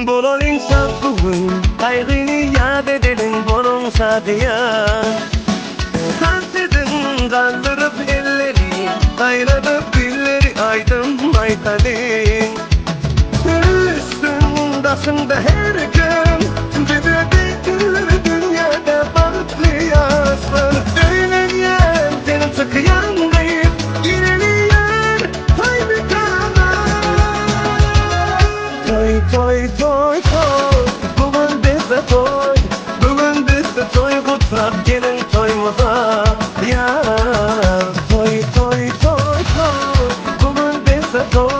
Bolol insan bugün kaygını yad edelim bunun sadıya. Hasredin kaldırıp elleri, ayradıp dilleri aydın aytalin. Üstündasında her gün bir dünyada balıklı yaşlar. Söyleyen seni tıkayan değil, ilerleyen hay bir kanar. Toy toy toy toy, bugün bizde toy, bugün bizde toy, kutrak gelin toymuza yar. Toy toy toy toy, bugün bizde toy.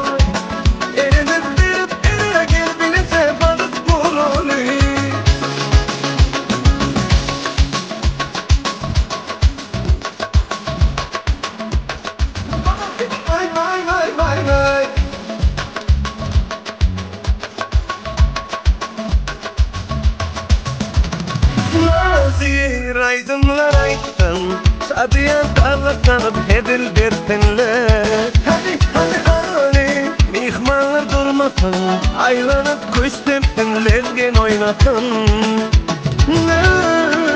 Aydınlar aydın, sadıyan tarlatanıp hedil dertinler. Hadi hadi hadi, mihmanlar durmasın, aylanıp kösteptin, lezgen oynasın.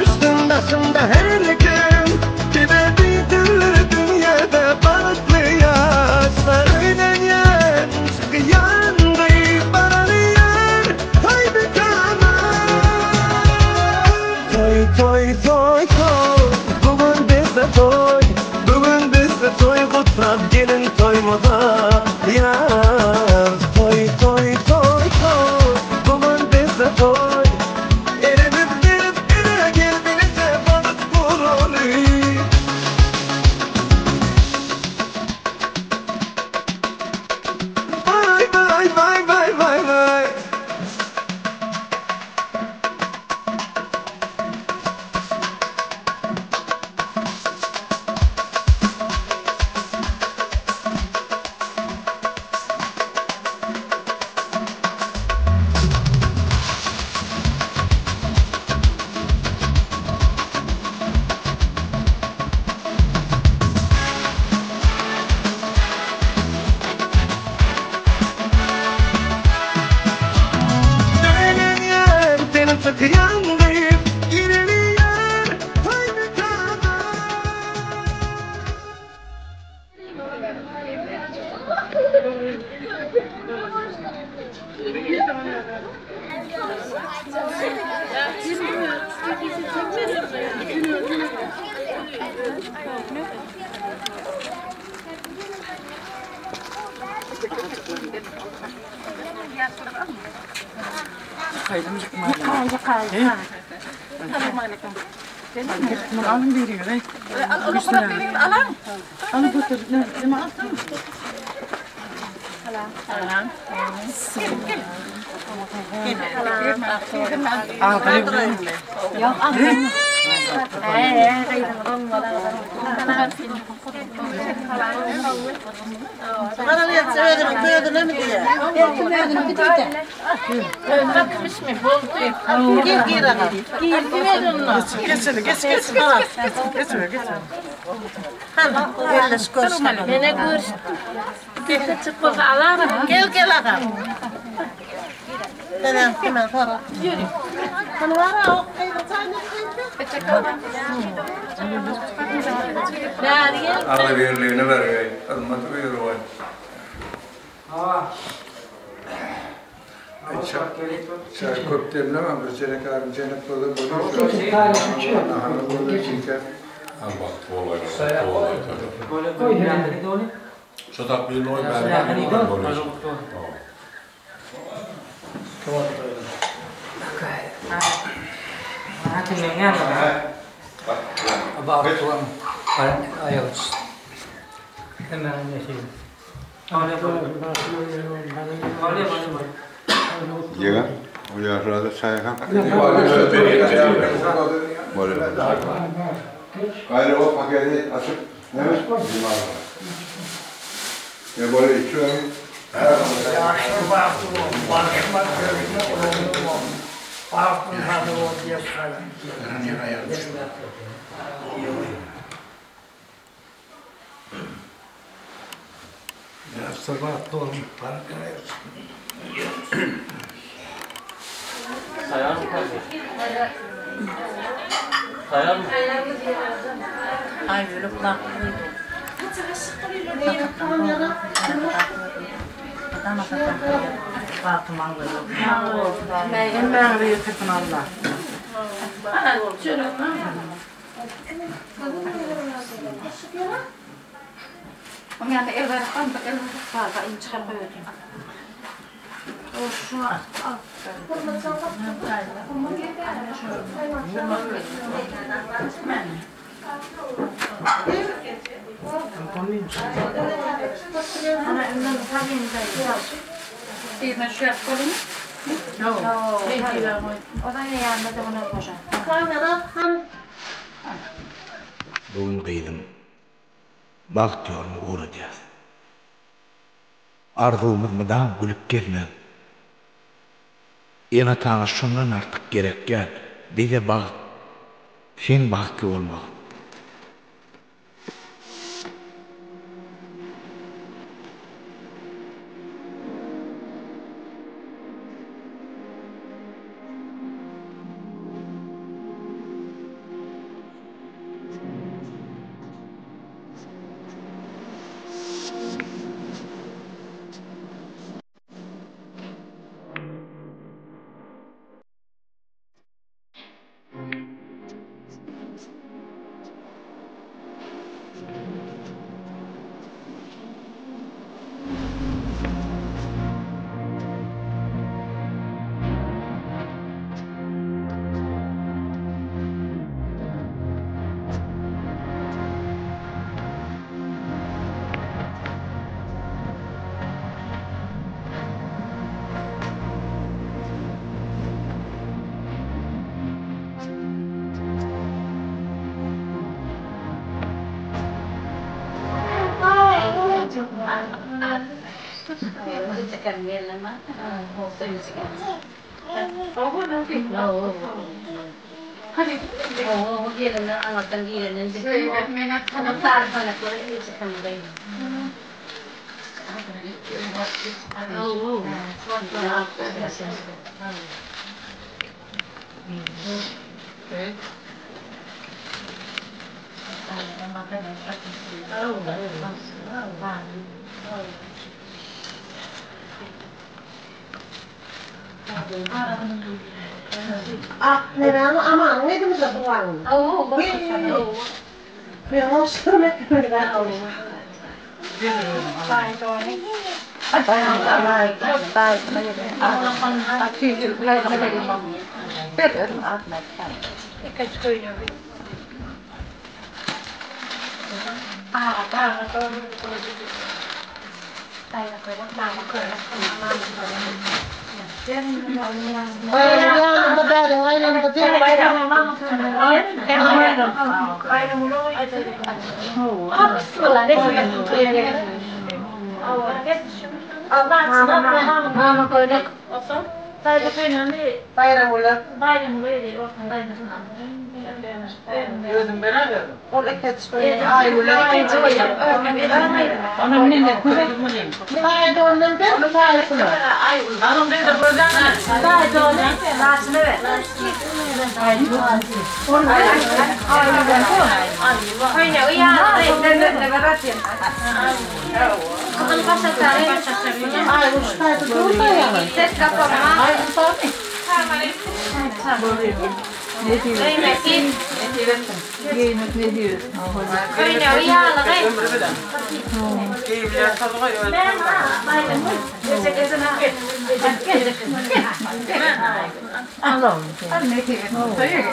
Üstündasında her gün, bir dünyada balıklı yaşlar. Öğlenyen, sıkıyan deyip baralayan, haydi kanar. Toy toy toy, bugün bizde toy, bugün bizde toy, kutrak gelin toymuza yar. Toy toy toy toy, bugün bizde toy. Eribip verip ere gel birlikte balık vurulur. Vay vay vay vay vay vay. Tıkayan deyip ilerleyen haydi kanar. Assalamualaikum. Alam veriyor. Alam. Alam götür. Ne attın? Alam. Bana niye söyledin mi diye? Bakmış mı? Bol. Gir aga. Geç. Geç. Hanım, yerleş görüşelim. Beni gör. Çıkmaz alarım. Gel aga. Hemen para. Yürü. Hani var ya o Allah birliğine veriyor. Hürmeti veriyor. Çay köptem ne var? Bir çeyrek abi cennet burada buluyor. Hanım burada çeker. Bak tuğlayla. Şu tapıyı noy ben Llega, voy a rodar sayhan. Gayrı o paketi açıp ne mi? Ne böyle içiyor? Sabah doğru para Sayar mı kaldı? Sayar mı? Ay böyle kulaklıydı. Ben de yıkatın Allah. Om jag inte elvar andra eller farva in trappan. Och så Ana önünden tabii değil mi şu yapalım? Yok. O da yanında da ona koşar. Bugün kıydım. Bak diyorum uğrayacağız. Arzumuz mu daha gülüp gelmez. Yine tane şundan artık gerek gel. Bize bak. Sen bakı olmak. Neden ama anladım da bu var. Ben hoşuma gitti. Gözüm beraber. Ne diyor? Yemek ne diyor? Keyifler tadıma yönetim. Allah'ım. Ne keyifler koyuyor.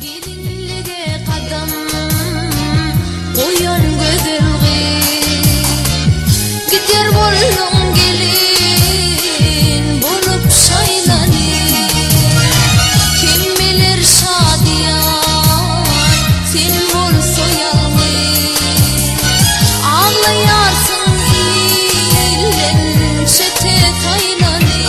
Gelinliğe kadam koyan güzelgi gider bollum gelin bulup şaylani kim bilir şadiyan sen bol soyalmi ağlayarsın illen çete taylani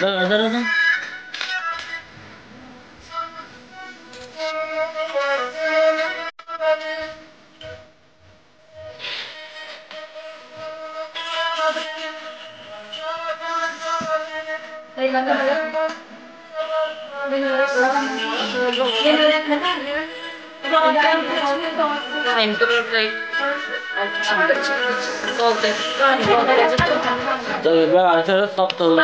Nereden? Tabii ben arkadaşlar taptım.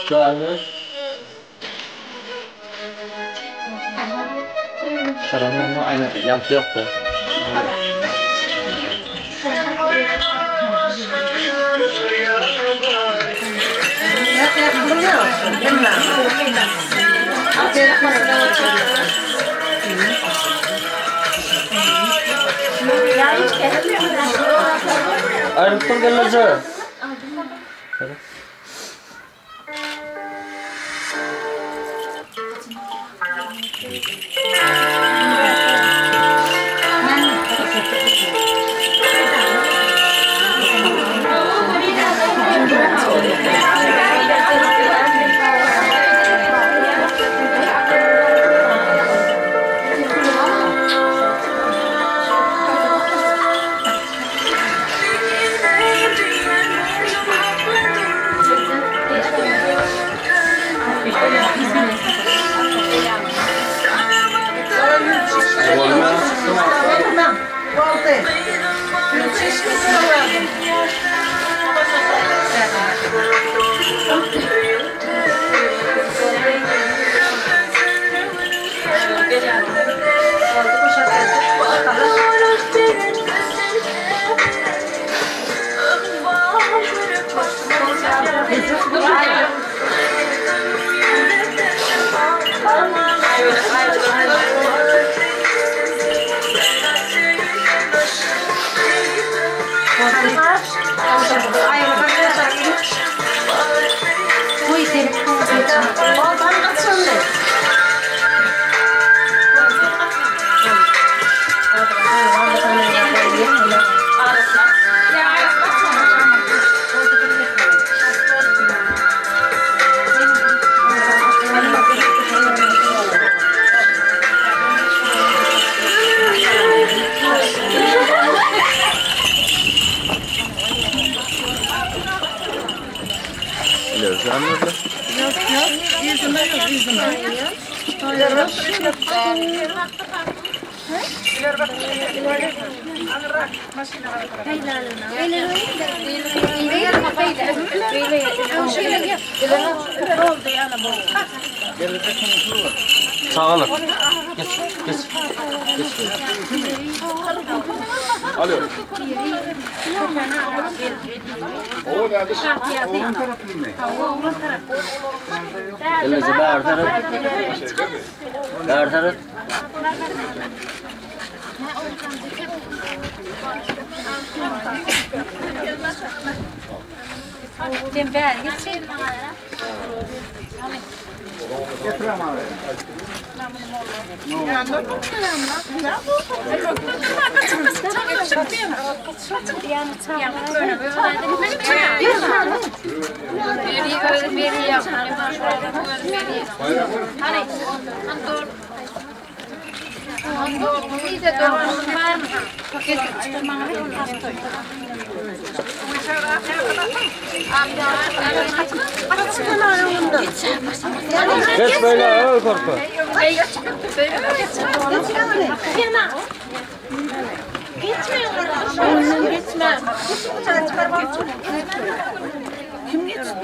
Şöyle. Sarımını aynı yaptı yoktu. Ayrıntım gelecek. Sağ olun. Geç. Alıyorum. Elinizi bağırtarak. Bağırtarak. Geç böyle öyle korku. Gitme. Kim geçti?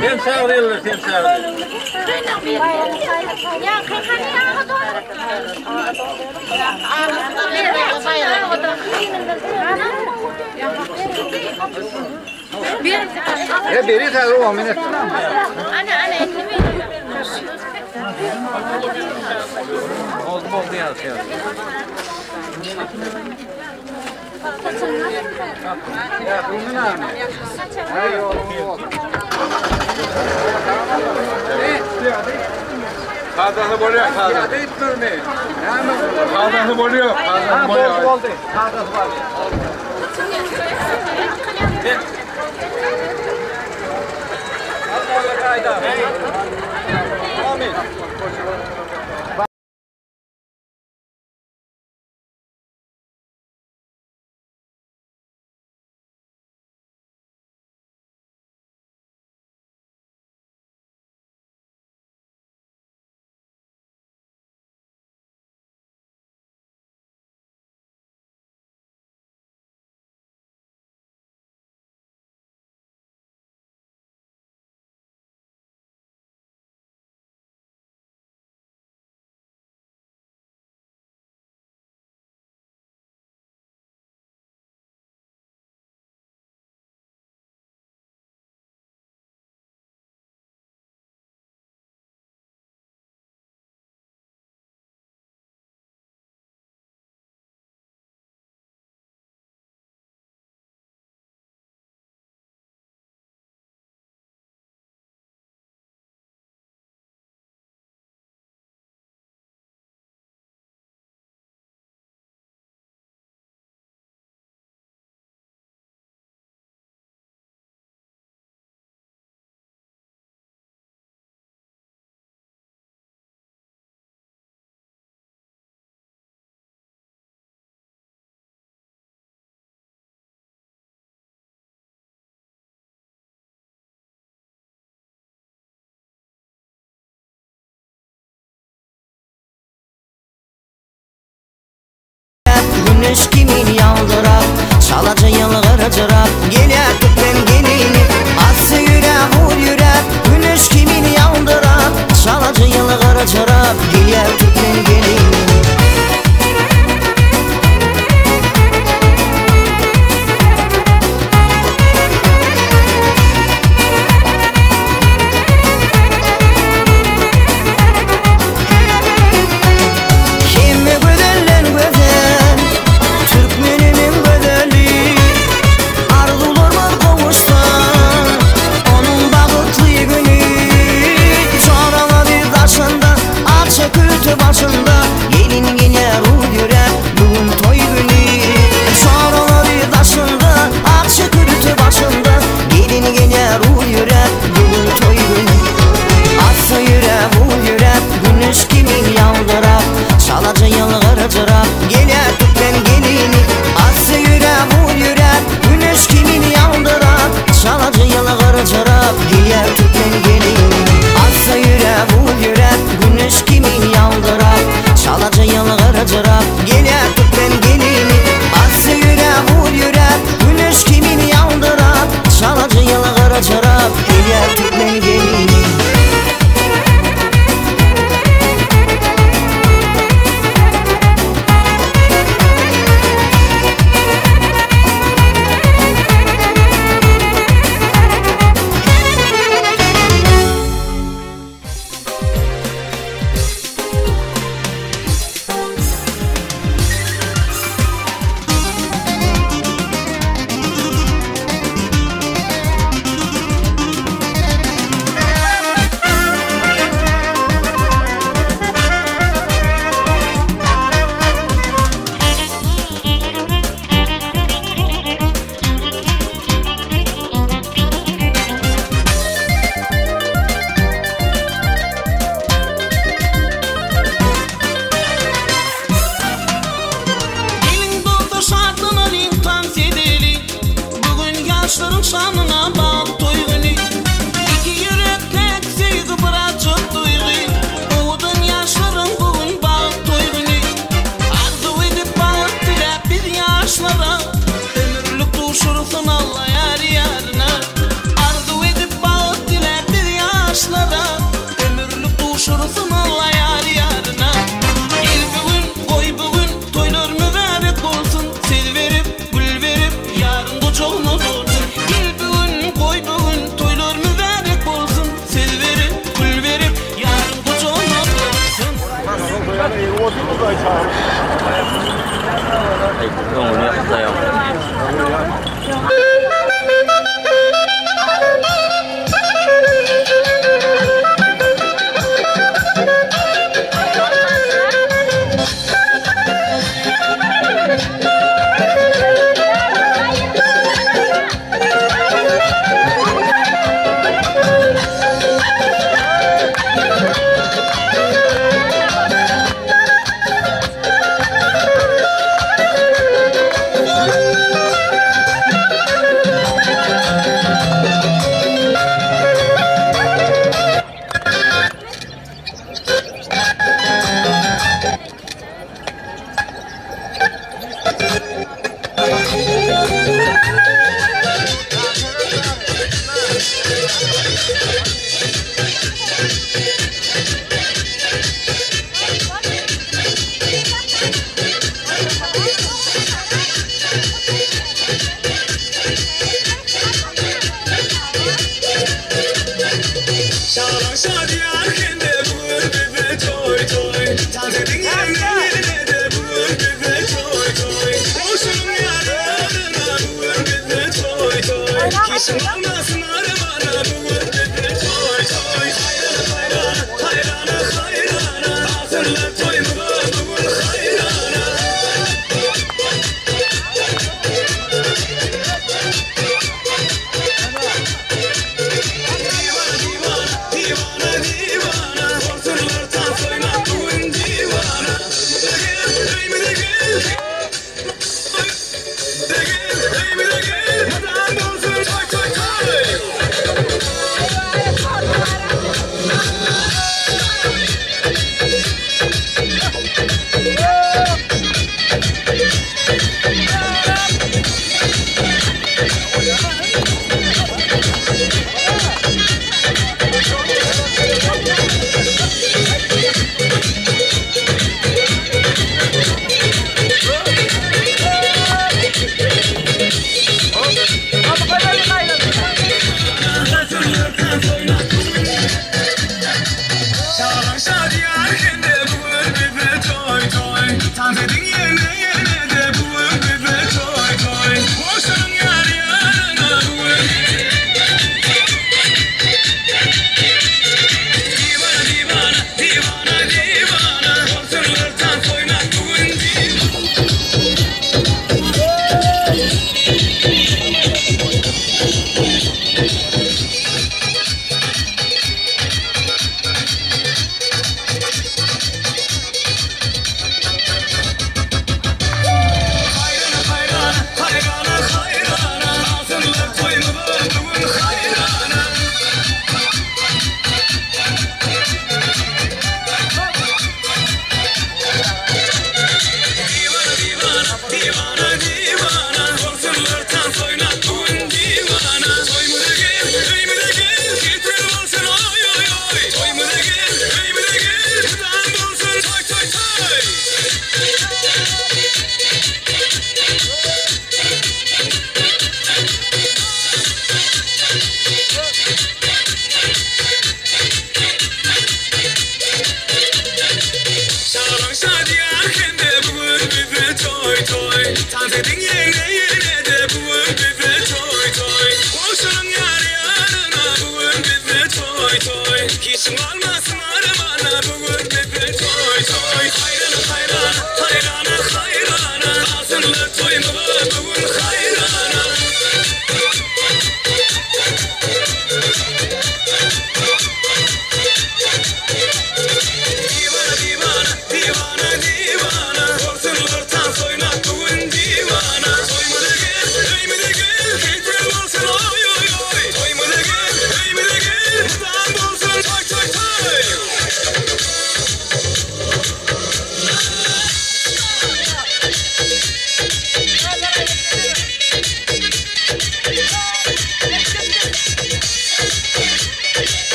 Timsah değiller, timsah. beri tahu o minit. Oldu ya. Ya bunun ne? Ayo. Kazanı boluyor, kazanı. Deyip durmayın. Kazanı boluyor, kazanı boluyor. Bol değil, kazanı boluyor. Amin.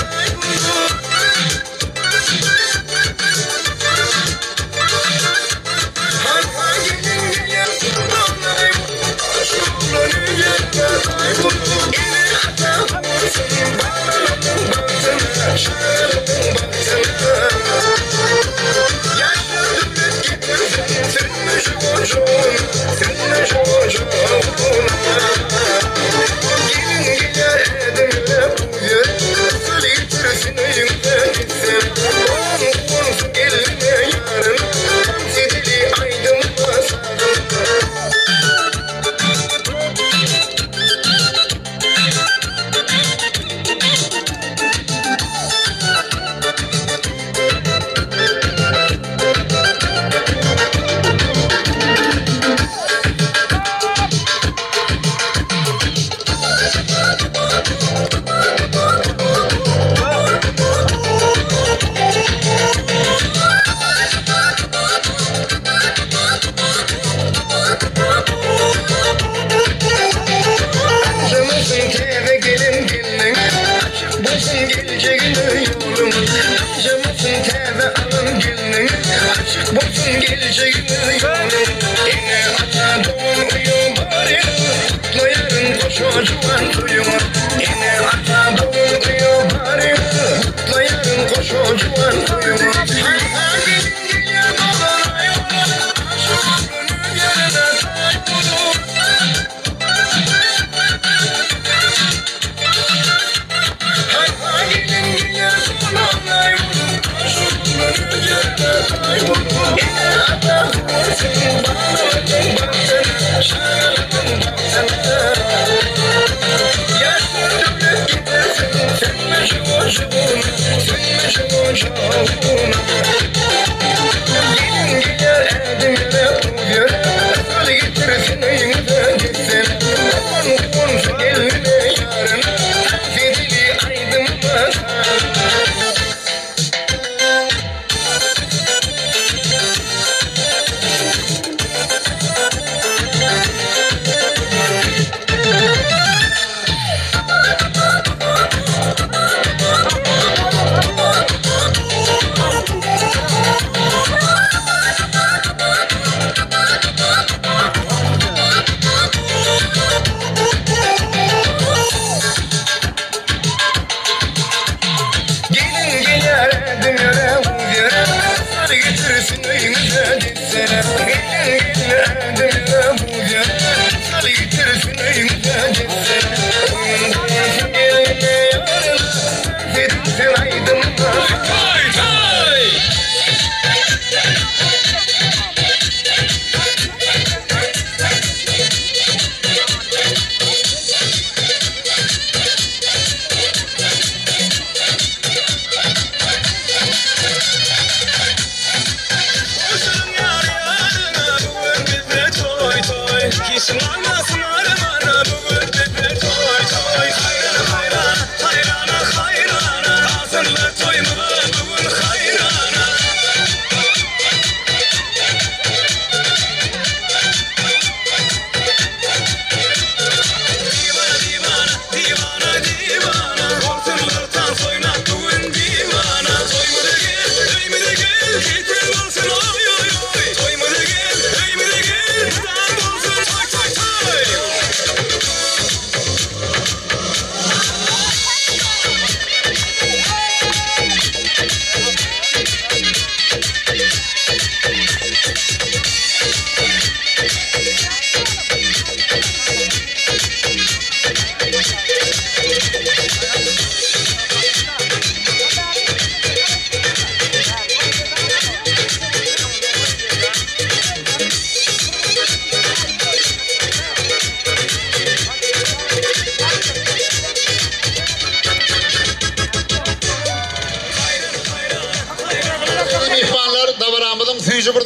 Thank you.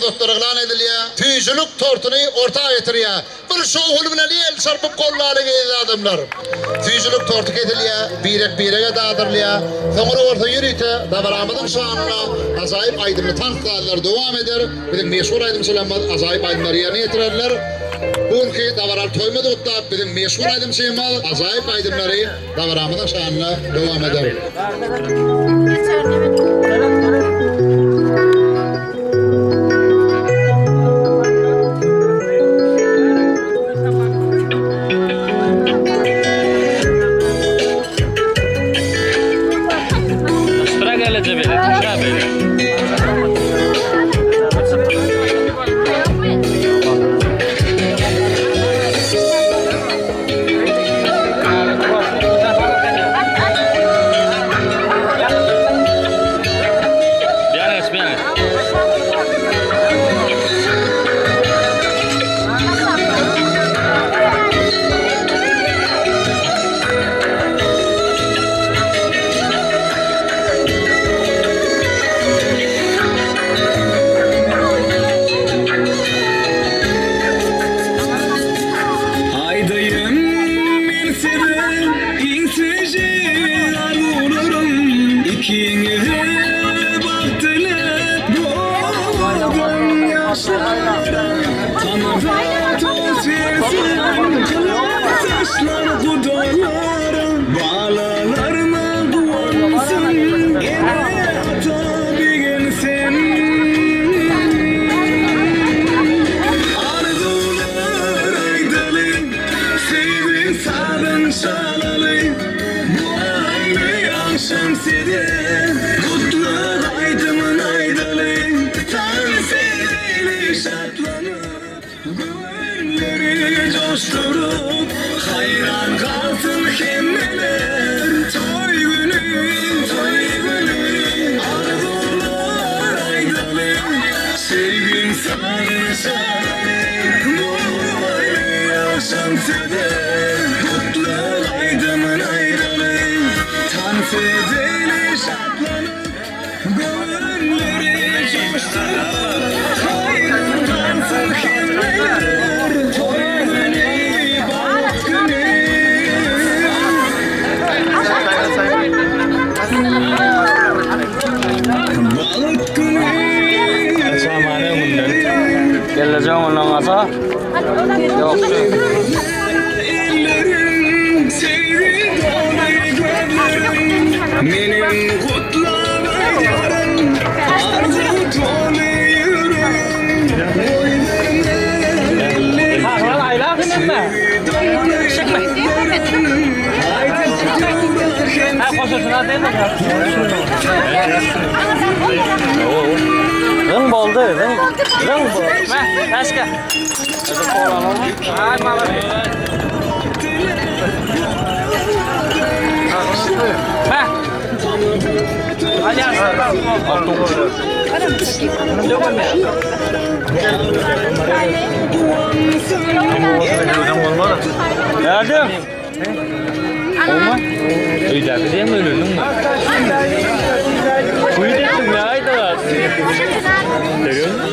doktorlar ediliyor. Tüycülük tortunu ortaya getiriyor. Bir şoğul bilen el çarpıp kollarına giden adamlar. Tüycülük tortu ediliyor. Birek dağıtırılıyor. Sonra orta yürüyte. Davaramadın şanına azayip aydınlı tanıtlarlar devam eder. Bizim meşhur aydın söylenmez. Azayip aydınları yerine getirirler. Bu ki davarar toymadı otta bizim meşhur aydın şeymez. Azayip aydınları davaramadın şanına devam eder. Hayran kalsın kimmeler toy günü arzular aydalı sevgin sarışar bu aile yaşantıda mutlu aydımın aydalı dans edeli şartlanıp gönülleri coşturup hayran kalsın kimmeler toy Geleceğim ondan asa. Yok. Benim kutlamayarım arzu tanıyorum. Ha, aylar mı? Çıkma. Ha, koşusuna değil mi? Rın boldu, rın boldu. Başka. Ay malı. Ha. Hadi aslan. Nerede? Olma. Öyle değil mi ölürdün mü? Kuyu ettim ya ayda. Görüyor musun?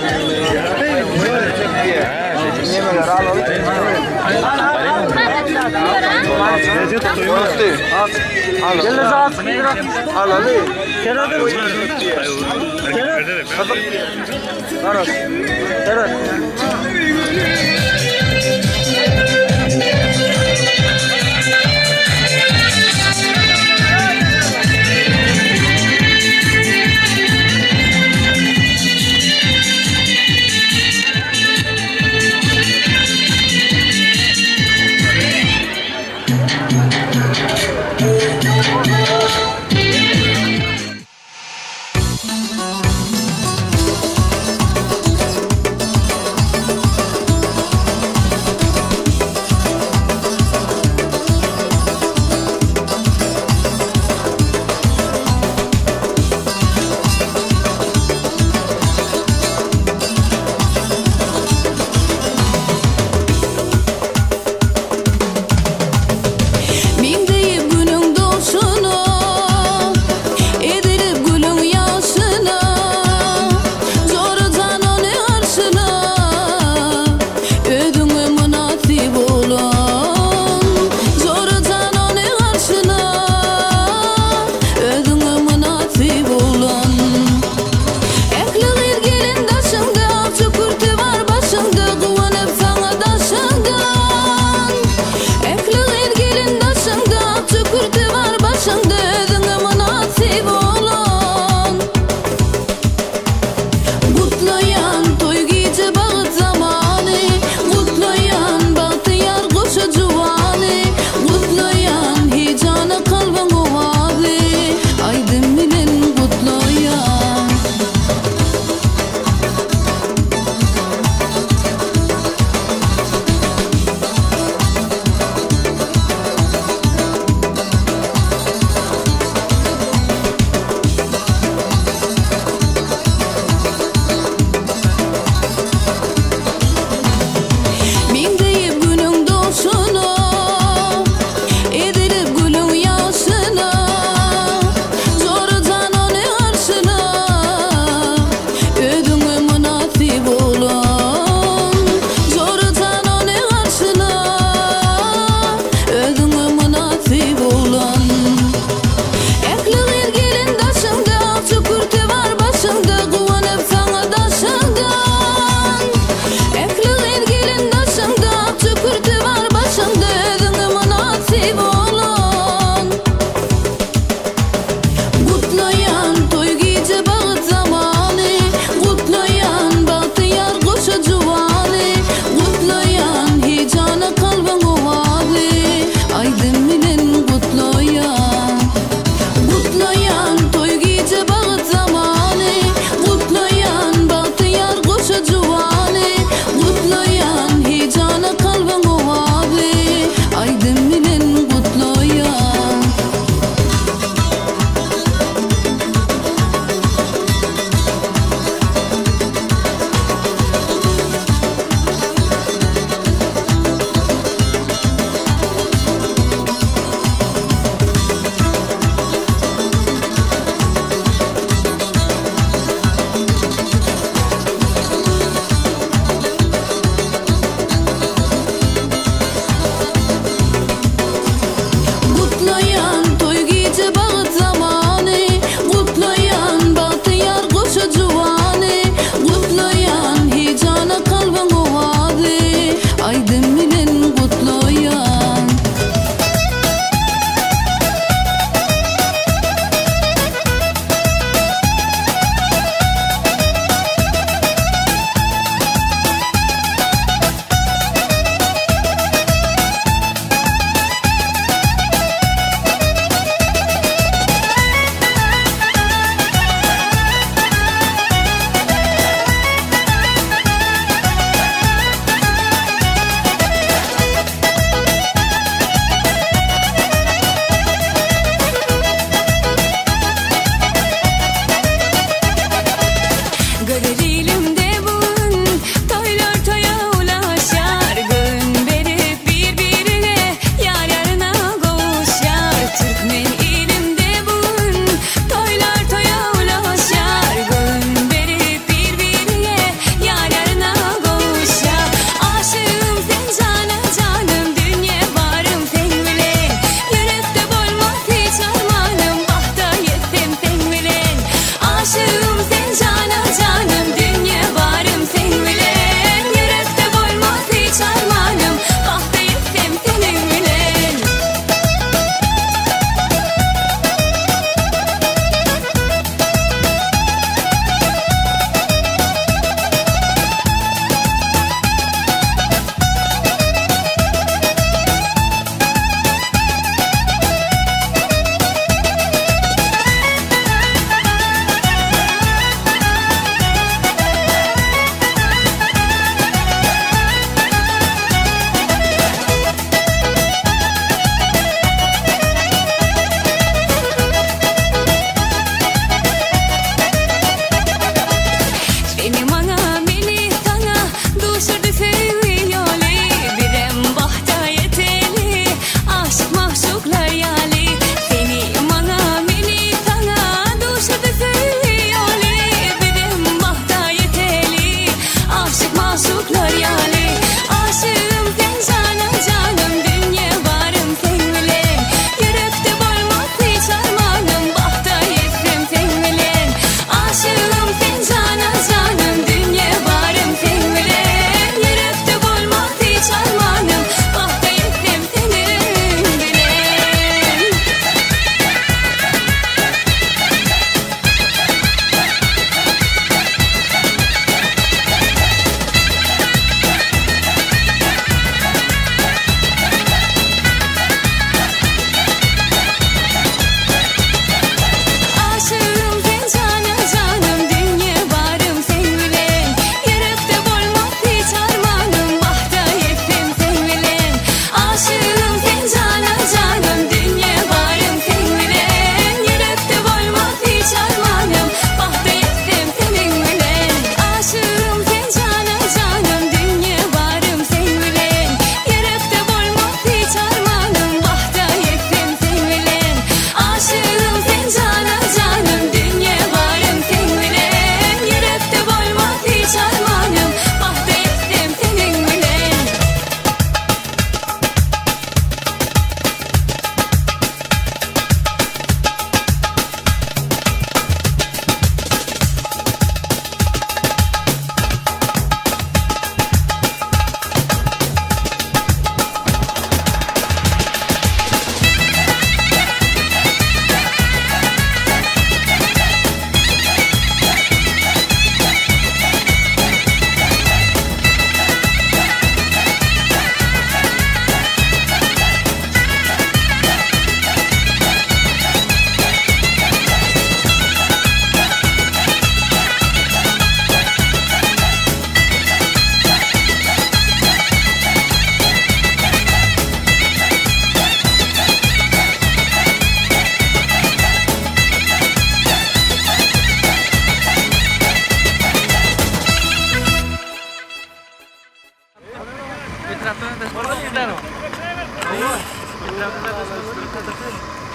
Gitano.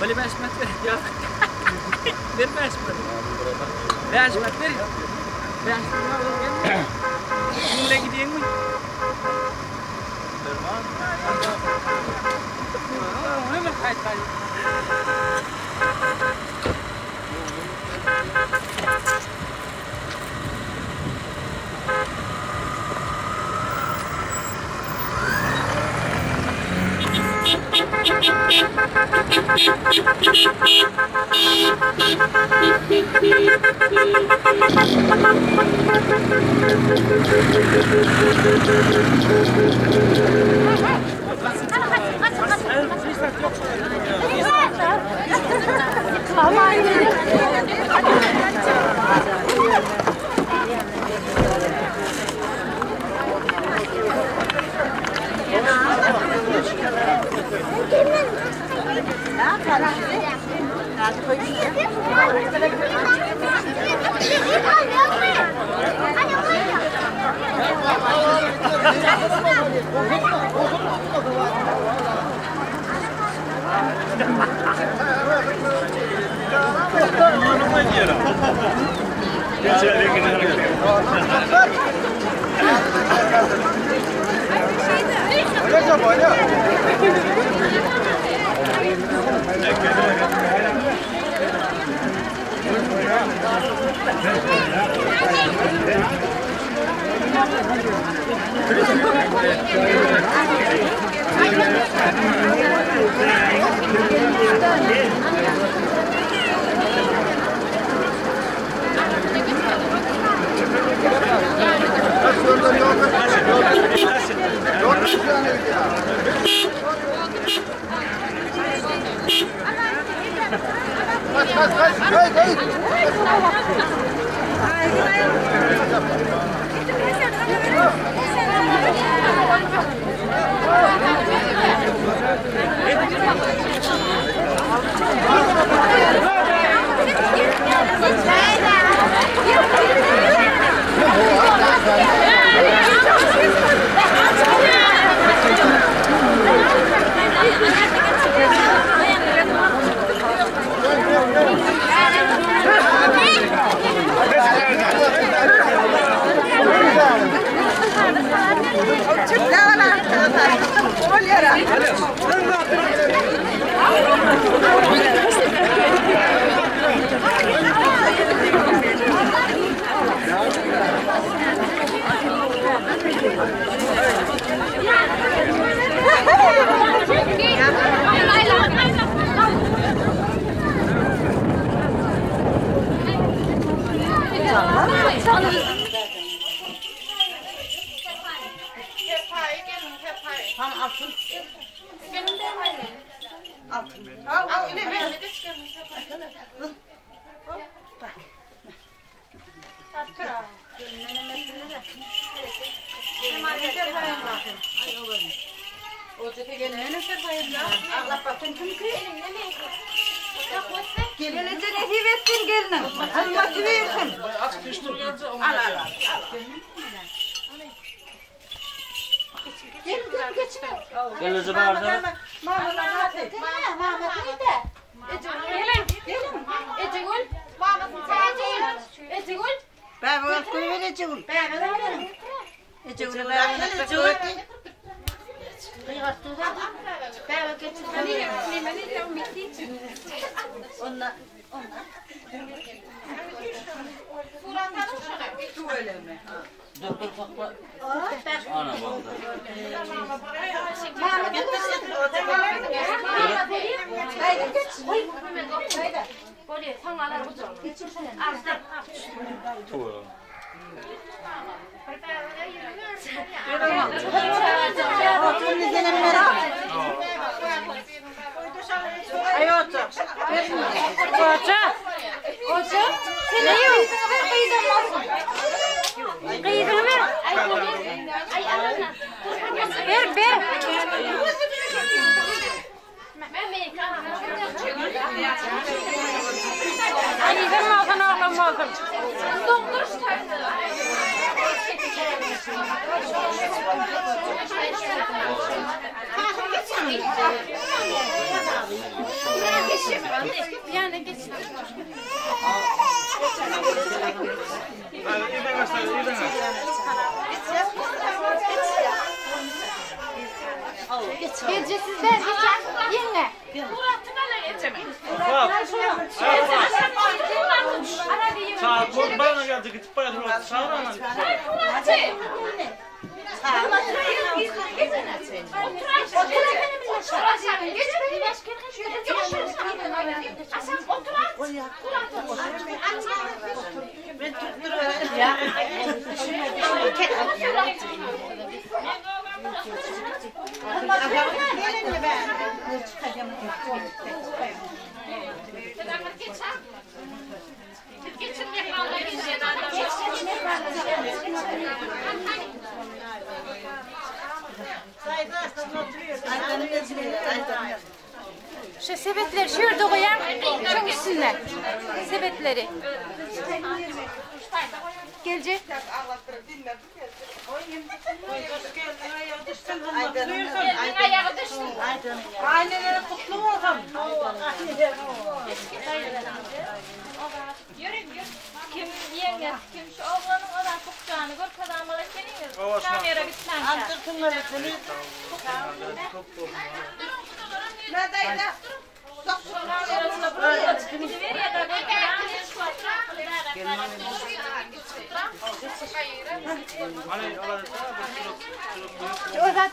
Bali baş metre ya. Bir baş metre. Baş metre. Baş metre. Ini lagi dia ni. Mana hai hai. Yani geç. Gece sizler geçer. Yenge. Saat bu bana geldi gidip bayılır. Sağ ol. Şu sepetleri şurada koyalım. Çok üstünler. Sepetleri. Gelecek. Ayağı düştü. Ailelere kutlu olsun. Yürü. Kim yenge, kim şu oğlanın olan tukacağını gör kazanmalı senin. Kamera bitmez. Antırsınlar seni. Ne deydi?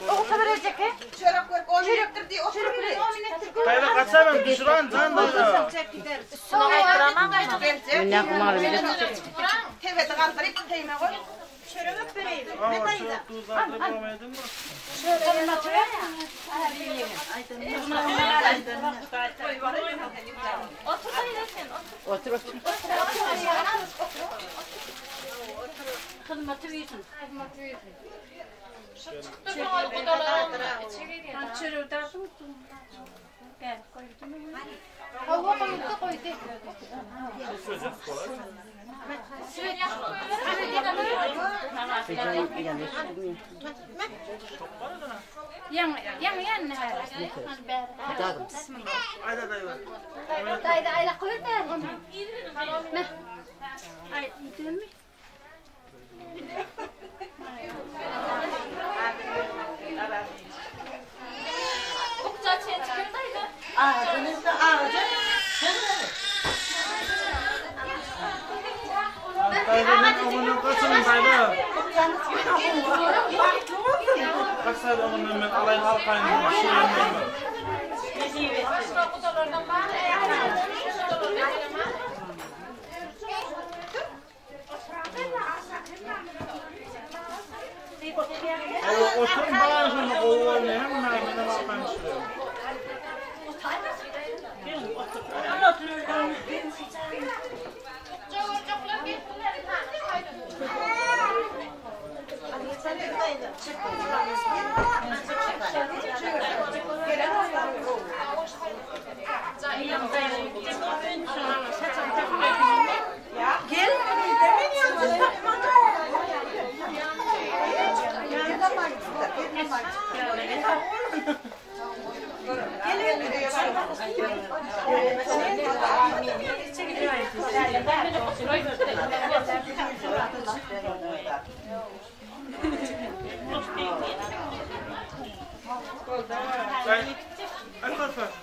O kadar edecek he? Çörek diye oturup Kayla kaçsa ben düşüren can da. Minnak mavi bir de tevede kaldırıp teyme koy. Çörek vereyim. Ne deydi? Otur. Kızmatı büyüsün. Hava koydu koydu. Yang ne var? Dayda ayla koyur da. Ne? Ay, gidelim mi? Okça çıkırdaydı. Ağzınızda ağacı. Kayla onu kaçın kayla. Kaçsa onu Mehmet alay halkayın. Başka kutulardan var. Oturun bana şunu kovuğunu hemen Mehmet'e halkayın sürüyor.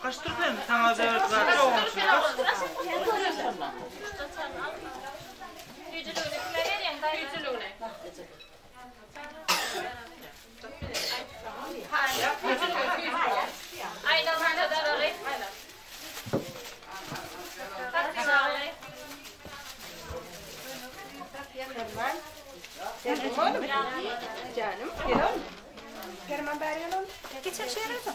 Kaç Türk'ten sana devlet zaten olmuşsun. Canım, gel. Kerman Beryan'ın. Geçen şey aradım.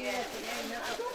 Yeah.